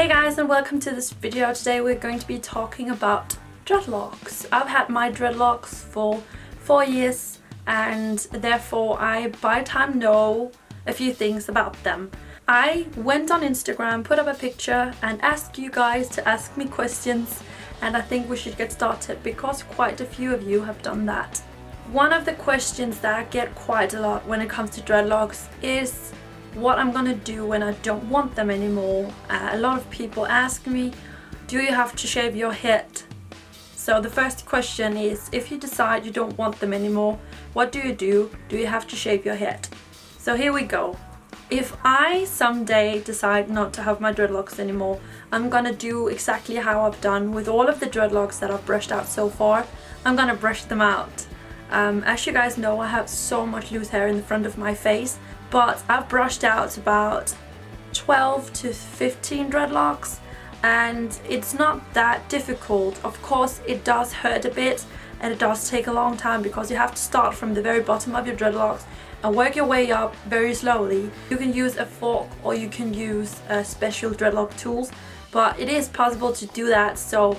Hey guys, and welcome to this video. Today we're going to be talking about dreadlocks. I've had my dreadlocks for 4 years and therefore I by time know a few things about them. I went on Instagram, put up a picture and asked you guys to ask me questions, and I think we should get started because quite a few of you have done that. One of the questions that I get quite a lot when it comes to dreadlocks is what I'm gonna do when I don't want them anymore. A lot of people ask me, do you have to shave your head? So the first question is, if you decide you don't want them anymore, what do you do? Do you have to shave your head? So here we go. If I someday decide not to have my dreadlocks anymore, I'm gonna do exactly how I've done with all of the dreadlocks that I've brushed out so far. I'm gonna brush them out. As you guys know, I have so much loose hair in the front of my face, but I've brushed out about 12 to 15 dreadlocks and it's not that difficult. Of course it does hurt a bit and it does take a long time because you have to start from the very bottom of your dreadlocks and work your way up very slowly. You can use a fork or you can use special dreadlock tools, but it is possible to do that. So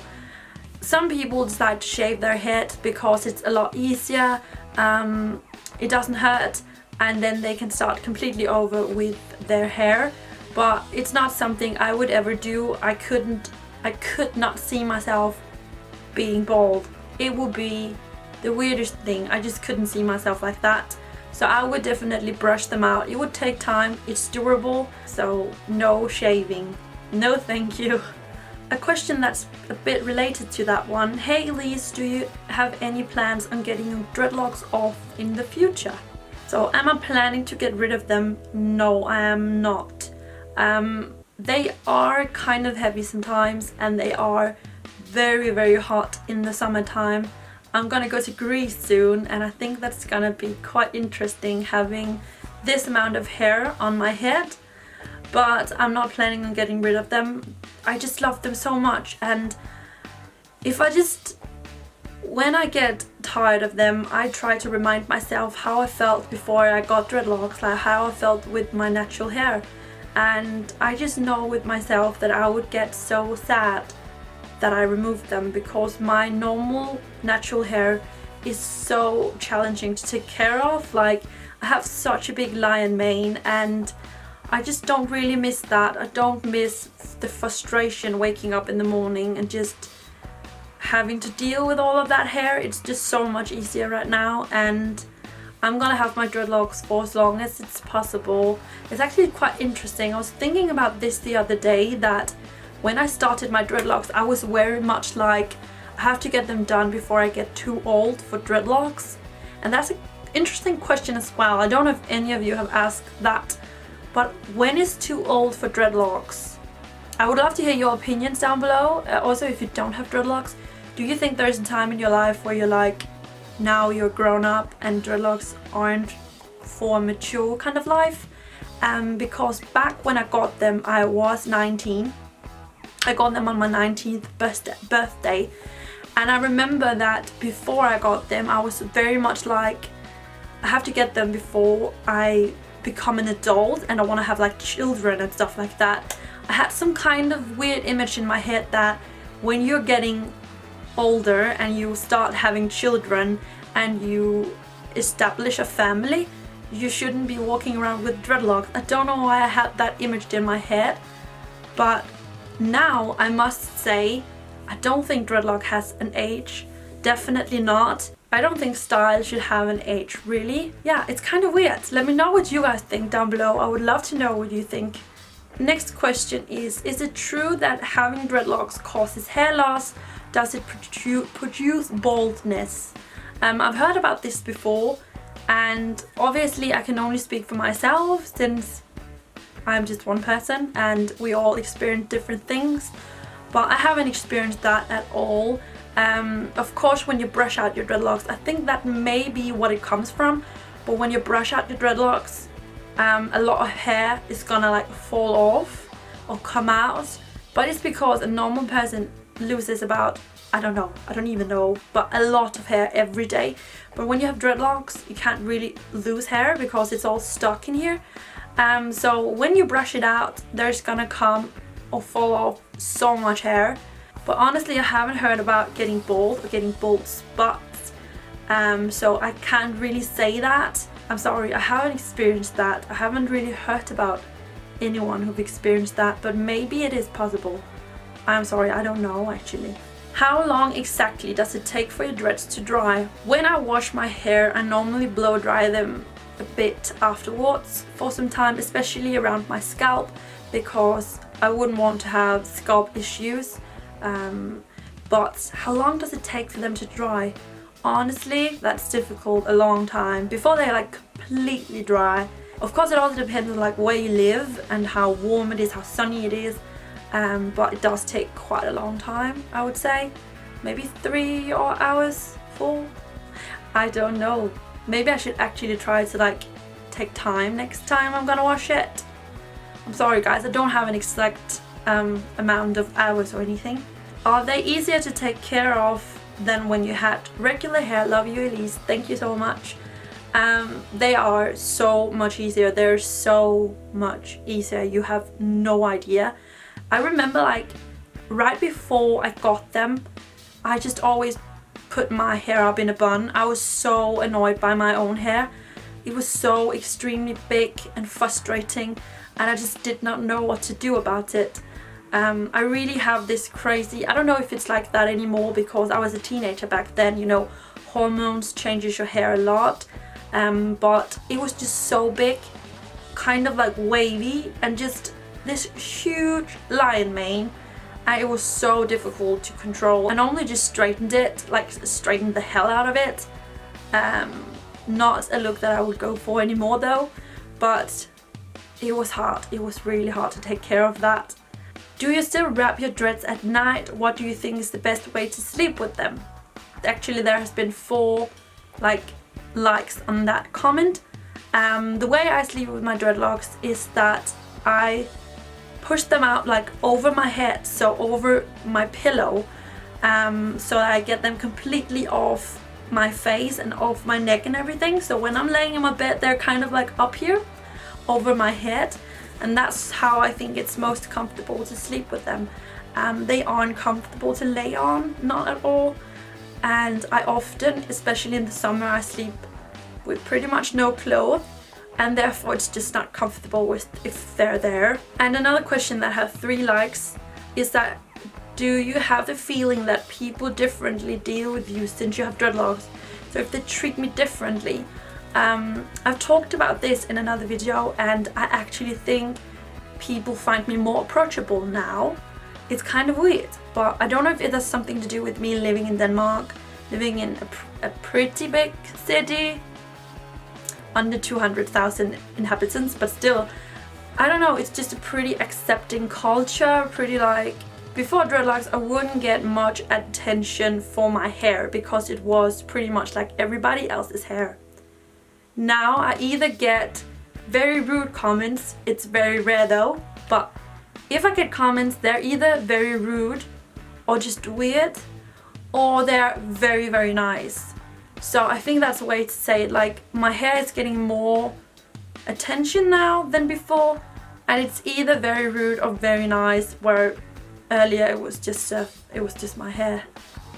some people decide to shave their head because it's a lot easier, it doesn't hurt, and then they can start completely over with their hair. But it's not something I would ever do. I could not see myself being bald. It would be the weirdest thing. I just couldn't see myself like that. So I would definitely brush them out. It would take time, it's durable, so no shaving. No thank you. A question that's a bit related to that one. Hey Elise, do you have any plans on getting your dreadlocks off in the future? So am I planning to get rid of them? No, I am not. They are kind of heavy sometimes and they are very, very hot in the summertime. I'm gonna go to Greece soon and I think that's gonna be quite interesting having this amount of hair on my head. But I'm not planning on getting rid of them. I just love them so much, and when I get tired of them, I try to remind myself how I felt before I got dreadlocks, like how I felt with my natural hair. And I just know with myself that I would get so sad that I removed them because my normal natural hair is so challenging to take care of. Like, I have such a big lion mane and I just don't really miss that. I don't miss the frustration waking up in the morning and just having to deal with all of that hair. It's just so much easier right now, and I'm gonna have my dreadlocks for as long as it's possible. It's actually quite interesting. I was thinking about this the other day, that when I started my dreadlocks I was very much like, I have to get them done before I get too old for dreadlocks. And that's an interesting question as well. I don't know if any of you have asked that. But when is too old for dreadlocks? I would love to hear your opinions down below. Also, if you don't have dreadlocks, do you think there's a time in your life where you're like, now you're grown up and dreadlocks aren't for a mature kind of life? Because back when I got them, I was 19. I got them on my 19th birthday. And I remember that before I got them, I was very much like, I have to get them before I become an adult and I want to have like children and stuff like that. I had some kind of weird image in my head that when you're getting older and you start having children and you establish a family, you shouldn't be walking around with dreadlocks. I don't know why I had that image in my head, but now I must say I don't think dreadlock has an age. Definitely not. I don't think style should have an age, really. Yeah, it's kind of weird. Let me know what you guys think down below. I would love to know what you think. Next question is it true that having dreadlocks causes hair loss? Does it produce baldness? I've heard about this before, and obviously I can only speak for myself since I'm just one person and we all experience different things. But I haven't experienced that at all. Of course, when you brush out your dreadlocks, I think that may be what it comes from. But when you brush out your dreadlocks, a lot of hair is gonna like fall off or come out. But it's because a normal person loses about, I don't even know, but a lot of hair every day. But when you have dreadlocks, you can't really lose hair because it's all stuck in here. So when you brush it out, there's gonna come or fall off so much hair. But honestly, I haven't heard about getting bald or getting bald spots, so I can't really say that. I'm sorry, I haven't experienced that. I haven't really heard about anyone who've experienced that, but maybe it is possible. I'm sorry, I don't know actually. How long exactly does it take for your dreads to dry? When I wash my hair, I normally blow dry them a bit afterwards for some time, especially around my scalp, because I wouldn't want to have scalp issues. But how long does it take for them to dry? Honestly, that's difficult, a long time before they're like completely dry. Of course, it also depends on like where you live and how warm it is, how sunny it is, but it does take quite a long time, I would say. Maybe 3 hours, 4, I don't know. Maybe I should actually try to like take time next time I'm gonna wash it. I'm sorry guys, I don't have an exact amount of hours or anything. Are they easier to take care of than when you had regular hair? Love you, Elise, thank you so much. They are so much easier. They're so much easier, you have no idea. I remember like right before I got them, I just always put my hair up in a bun. I was so annoyed by my own hair. It was so extremely big and frustrating, and I just did not know what to do about it. I really have this crazy, I don't know if it's like that anymore because I was a teenager back then, you know, hormones changes your hair a lot, but it was just so big, kind of like wavy, and just this huge lion mane, and it was so difficult to control. And only just straightened it, like straightened the hell out of it. Not a look that I would go for anymore though, but it was hard. It was really hard to take care of that. Do you still wrap your dreads at night? What do you think is the best way to sleep with them? Actually, there has been 4 likes on that comment. The way I sleep with my dreadlocks is that I push them out like over my head, so over my pillow, so that I get them completely off my face and off my neck and everything. So when I'm laying in my bed, they're kind of like up here over my head, and that's how I think it's most comfortable to sleep with them. They aren't comfortable to lay on, not at all, and I often, especially in the summer, I sleep with pretty much no clothes, and therefore it's just not comfortable with if they're there. And another question that had 3 likes is that, do you have the feeling that people differently deal with you since you have dreadlocks? So if they treat me differently. I've talked about this in another video, and I actually think people find me more approachable now. It's kind of weird, but I don't know if it has something to do with me living in Denmark, living in a pretty big city, under 200,000 inhabitants, but still, I don't know, it's just a pretty accepting culture, pretty like, before dreadlocks I wouldn't get much attention for my hair because it was pretty much like everybody else's hair. Now I either get very rude comments, it's very rare though, but if I get comments, they're either very rude or just weird, or they're very, very nice. So I think that's a way to say it, like my hair is getting more attention now than before, and it's either very rude or very nice, where earlier it was just my hair.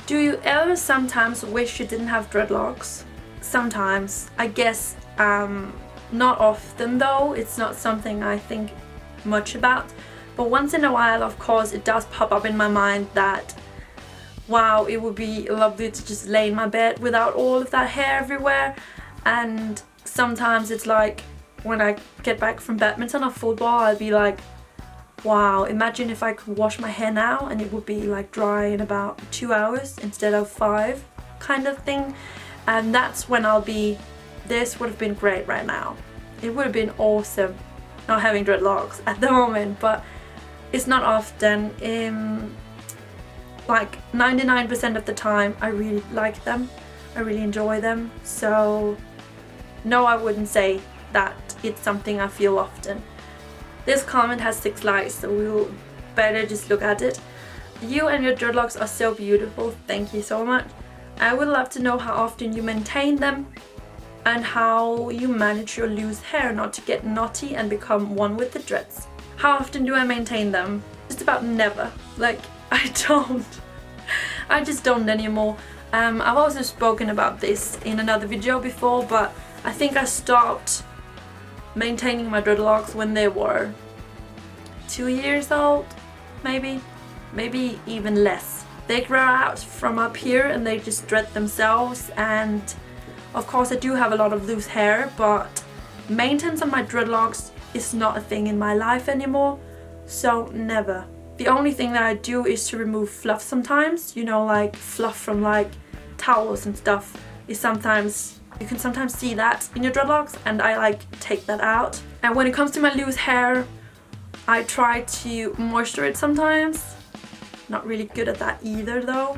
Do you ever sometimes wish you didn't have dreadlocks? Sometimes, I guess, not often though. It's not something I think much about, but once in a while, of course, it does pop up in my mind that, wow, it would be lovely to just lay in my bed without all of that hair everywhere. And sometimes it's like, when I get back from badminton or football, I'll be like, wow, imagine if I could wash my hair now and it would be like dry in about 2 hours instead of 5, kind of thing. And that's when I'll be, this would have been great right now. It would have been awesome not having dreadlocks at the moment, but it's not often. Like 99% of the time I really like them, I really enjoy them, so no, I wouldn't say that it's something I feel often. This comment has 6 likes, so we'll better just look at it. You and your dreadlocks are so beautiful, thank you so much. I would love to know how often you maintain them and how you manage your loose hair not to get knotty and become one with the dreads. How often do I maintain them? just about never. Like, I just don't anymore. I've also spoken about this in another video before, but I think I stopped maintaining my dreadlocks when they were 2 years old, maybe even less. They grow out from up here and they just dread themselves, and of course I do have a lot of loose hair, but maintenance on my dreadlocks is not a thing in my life anymore, so never. The only thing that I do is to remove fluff sometimes, you know, like fluff from like towels and stuff is sometimes, you can sometimes see that in your dreadlocks, and I like take that out. And when it comes to my loose hair, I try to moisture it sometimes. Not really good at that either though.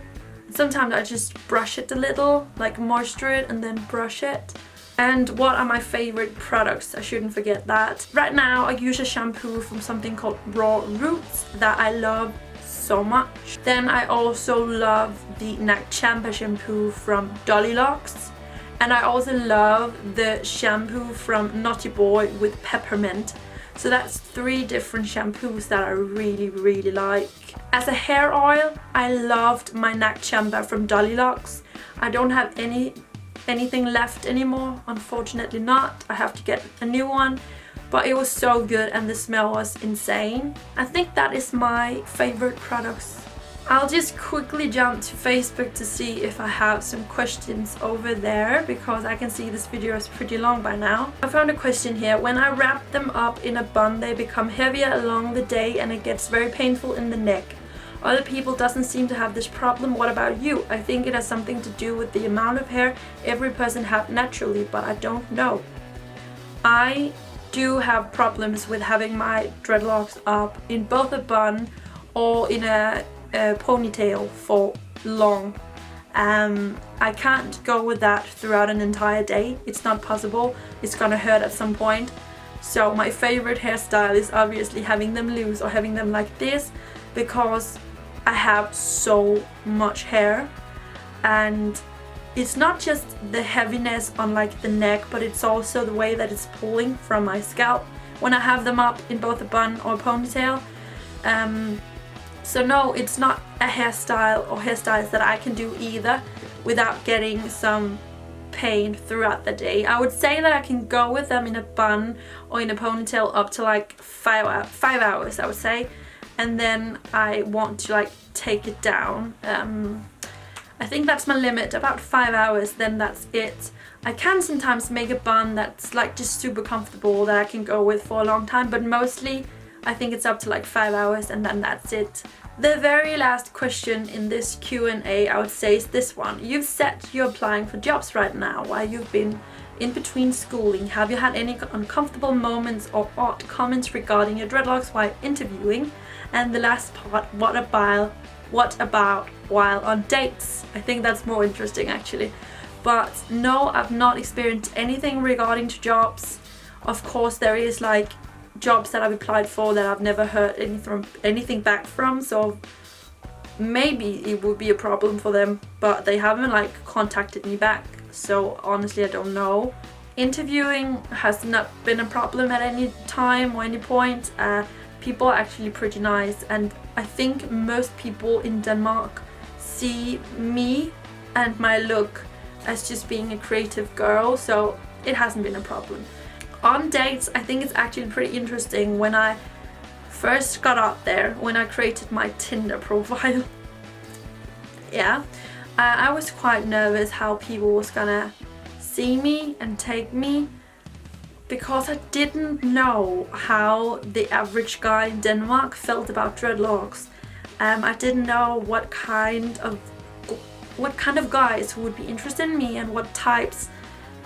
Sometimes I just brush it a little, like moisture it and then brush it. And what are my favorite products? I shouldn't forget that. Right now I use a shampoo from something called Raw Roots that I love so much. Then I also love the Nag Champa shampoo from Dollylocks. And I also love the shampoo from Knottyboy with Peppermint. So that's 3 different shampoos that I really like. As a hair oil, I loved my Nag Champa from Dollylocks. I don't have anything left anymore, unfortunately not. I have to get a new one, but it was so good and the smell was insane. I think that is my favorite products. I'll just quickly jump to Facebook to see if I have some questions over there, because I can see this video is pretty long by now. I found a question here. When I wrap them up in a bun, they become heavier along the day and it gets very painful in the neck. Other people doesn't seem to have this problem. What about you? I think it has something to do with the amount of hair every person have naturally, but I don't know. I do have problems with having my dreadlocks up in both a bun or in a ponytail for long. I can't go with that throughout an entire day. It's not possible. It's gonna hurt at some point. So my favorite hairstyle is obviously having them loose or having them like this, because I have so much hair, and it's not just the heaviness on like the neck, but it's also the way that it's pulling from my scalp when I have them up in both a bun or a ponytail. So no, it's not a hairstyle or hairstyles that I can do either without getting some pain throughout the day. I would say that I can go with them in a bun or in a ponytail up to like 5 hours, I would say, and then I want to like take it down. I think that's my limit, about 5 hours, then that's it. I can sometimes make a bun that's like just super comfortable that I can go with for a long time, but mostly I think it's up to like 5 hours and then that's it. The very last question in this Q&A, I would say, is this one. You've said you're applying for jobs right now while you've been in between schooling. Have you had any uncomfortable moments or odd comments regarding your dreadlocks while interviewing? And the last part, what about while on dates? I think that's more interesting actually. But no, I've not experienced anything regarding to jobs. Of course there is like jobs that I've applied for that I've never heard anything back from, so maybe it would be a problem for them, but they haven't like contacted me back, so honestly I don't know. Interviewing has not been a problem at any time or any point. People are actually pretty nice, and I think most people in Denmark see me and my look as just being a creative girl, so it hasn't been a problem. On dates, I think it's actually pretty interesting. When I first got out there, when I created my Tinder profile, yeah, I was quite nervous how people was gonna see me and take me, because I didn't know how the average guy in Denmark felt about dreadlocks. I didn't know what kind of guys who would be interested in me and what types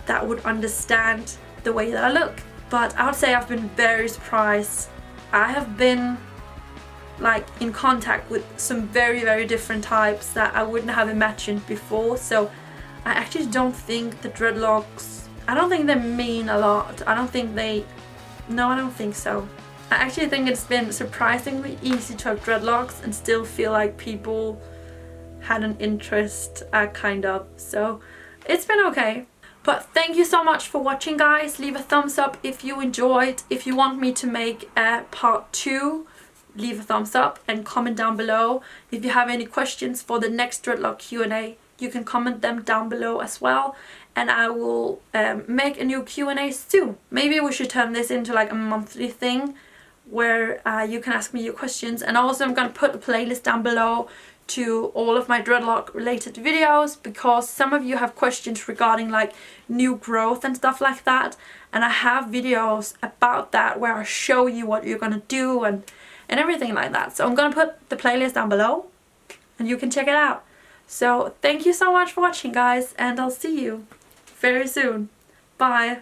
that would understand the way that I look. But I would say I've been very surprised. I have been like in contact with some very different types that I wouldn't have imagined before, so I actually don't think the dreadlocks, I don't think they mean a lot. I don't think so. I actually think it's been surprisingly easy to have dreadlocks and still feel like people had an interest, kind of, so it's been okay. But thank you so much for watching, guys. Leave a thumbs up if you enjoyed. If you want me to make a part 2, leave a thumbs up and comment down below. If you have any questions for the next dreadlock Q&A, you can comment them down below as well, and I will make a new Q&A soon. Maybe we should turn this into like a monthly thing where you can ask me your questions. And also I'm gonna put a playlist down below to all of my dreadlock related videos, because some of you have questions regarding like new growth and stuff like that, and I have videos about that where I show you what you're gonna do and everything like that. So I'm gonna put the playlist down below and you can check it out. So thank you so much for watching, guys, and I'll see you very soon. Bye.